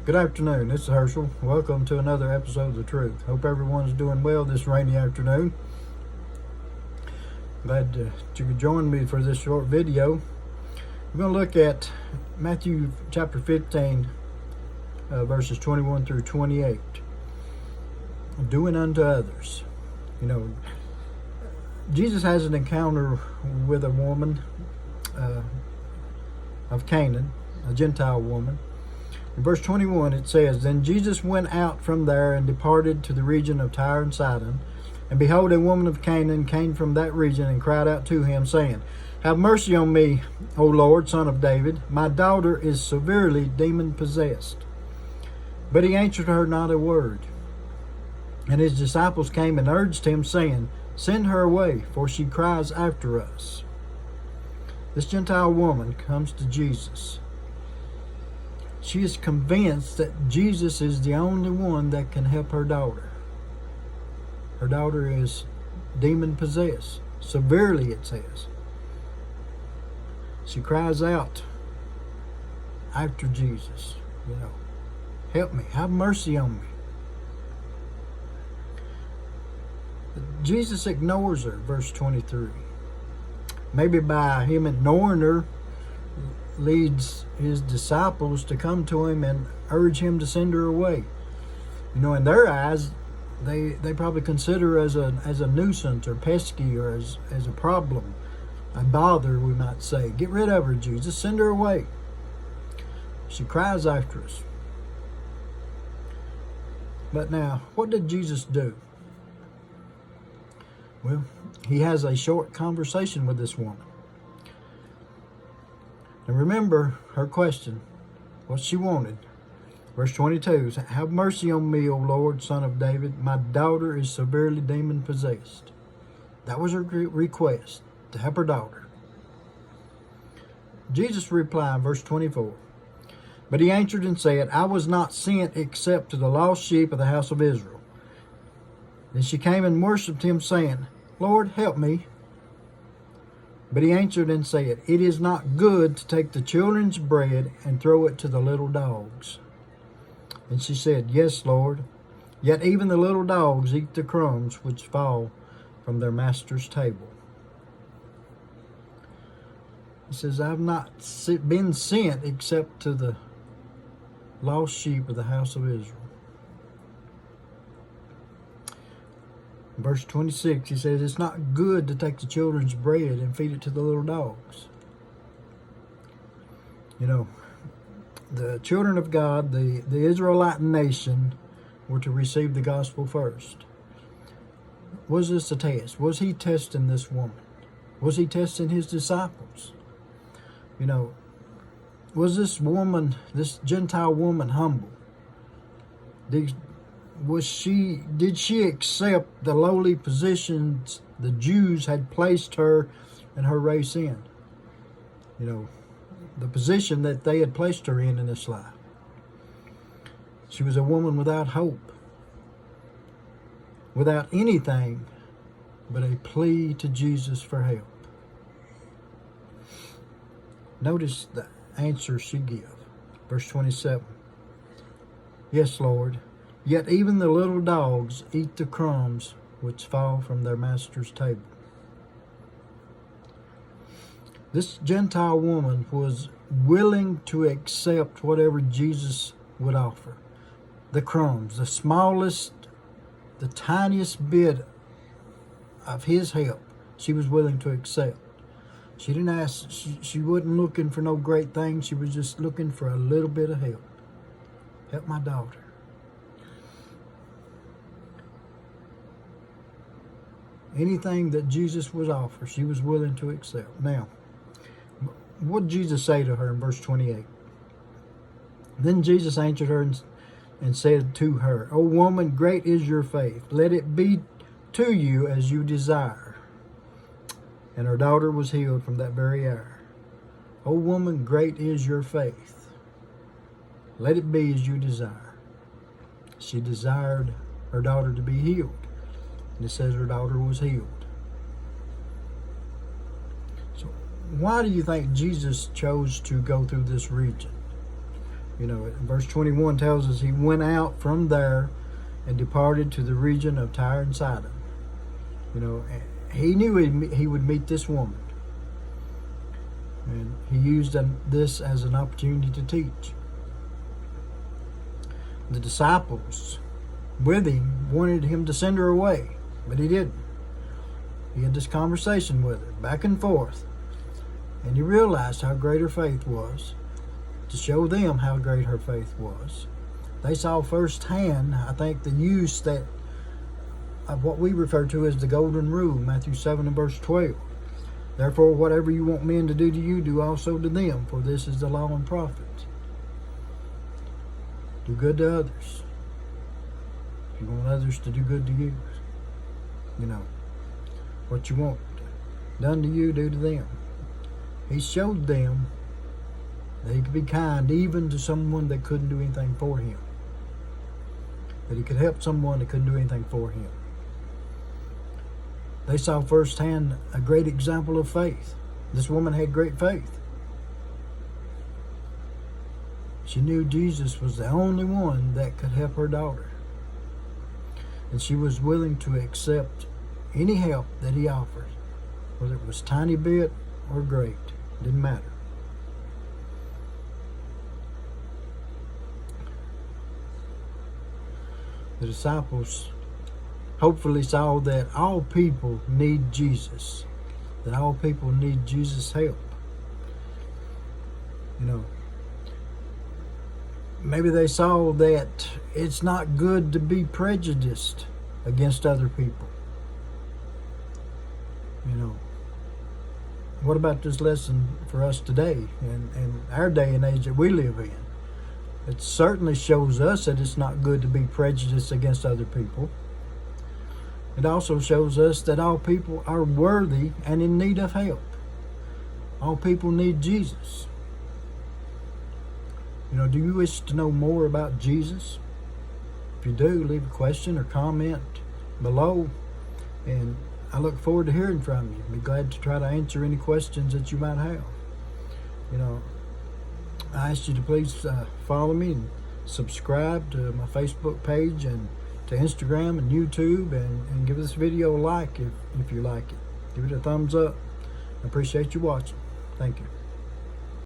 Good afternoon. This is Herschel. Welcome to another episode of The Truth. Hope everyone's doing well this rainy afternoon. Glad that you could join me for this short video. We're going to look at Matthew chapter 15, verses 21 through 28. Doing unto others. You know, Jesus has an encounter with a woman of Canaan, a Gentile woman. In verse 21 it says, Then Jesus went out from there and departed to the region of Tyre and Sidon. And behold, a woman of Canaan came from that region and cried out to him, saying, Have mercy on me, O Lord, Son of David. My daughter is severely demon-possessed. But he answered her not a word. And his disciples came and urged him, saying, Send her away, for she cries after us. This Gentile woman comes to Jesus. She is convinced that Jesus is the only one that can help her daughter. Her daughter is demon-possessed. Severely, it says. She cries out after Jesus. Help me. Have mercy on me. Jesus ignores her, verse 23. Maybe by him ignoring her, leads his disciples to come to him and urge him to send her away. In their eyes, they probably consider her as a nuisance or pesky or as a problem, a bother, we might say. Get rid of her, Jesus. Send her away. She cries after us. But now, what did Jesus do? Well, he has a short conversation with this woman. And remember her question, what she wanted. Verse 22, Have mercy on me, O Lord, Son of David. My daughter is severely demon-possessed. That was her request, to help her daughter. Jesus replied, verse 24, But he answered and said, I was not sent except to the lost sheep of the house of Israel. Then she came and worshipped him, saying, Lord, help me. But he answered and said, It is not good to take the children's bread and throw it to the little dogs. And she said, Yes, Lord. Yet even the little dogs eat the crumbs which fall from their master's table. He says, I've not been sent except to the lost sheep of the house of Israel. Verse 26, he says, It's not good to take the children's bread and feed it to the little dogs. The children of God, the Israelite nation, were to receive the gospel first. Was this a test? Was he testing this woman? Was he testing his disciples? Was this woman, this Gentile woman, humble? Did she accept the lowly positions the Jews had placed her and her race in? The position that they had placed her in this life. She was a woman without hope, without anything but a plea to Jesus for help. Notice the answer she gives. Verse 27. Yes, Lord. Yet even the little dogs eat the crumbs which fall from their master's table. This Gentile woman was willing to accept whatever Jesus would offer. The crumbs, the smallest, the tiniest bit of his help, she was willing to accept. She didn't ask, she wasn't looking for no great thing. She was just looking for a little bit of help. Help my daughter. Anything that Jesus would offer, she was willing to accept. Now, what did Jesus say to her in verse 28? Then Jesus answered her and said to her, O woman, great is your faith. Let it be to you as you desire. And her daughter was healed from that very hour. O woman, great is your faith. Let it be as you desire. She desired her daughter to be healed. And it says her daughter was healed. So why do you think Jesus chose to go through this region? You know, verse 21 tells us he went out from there and departed to the region of Tyre and Sidon. You know, he knew he would meet this woman. And he used this as an opportunity to teach. The disciples with him wanted him to send her away, but he didn't. He had this conversation with her, back and forth, and he realized how great her faith was, to show them how great her faith was. They saw firsthand, I think, the use of what we refer to as the golden rule, Matthew 7 and verse 12. Therefore, whatever you want men to do to you, do also to them, for this is the law and prophets. Do good to others. If you want others to do good to you, you know, what you want done to you, do to them. He showed them that he could be kind even to someone that couldn't do anything for him. That he could help someone that couldn't do anything for him. They saw firsthand a great example of faith. This woman had great faith. She knew Jesus was the only one that could help her daughter. And she was willing to accept any help that he offered, whether it was tiny bit or great. Didn't matter. The disciples hopefully saw that all people need Jesus, that all people need Jesus' help. You know, maybe they saw that it's not good to be prejudiced against other people. You know, what about this lesson for us today and our day and age that we live in? It certainly shows us that it's not good to be prejudiced against other people. It also shows us that all people are worthy and in need of help. All people need Jesus. You know, do you wish to know more about Jesus? If you do, leave a question or comment below, and I look forward to hearing from you. Be glad to try to answer any questions that you might have. You know, I ask you to please follow me and subscribe to my Facebook page and to Instagram and YouTube, and give this video a like if you like it. Give it a thumbs up. I appreciate you watching. Thank you.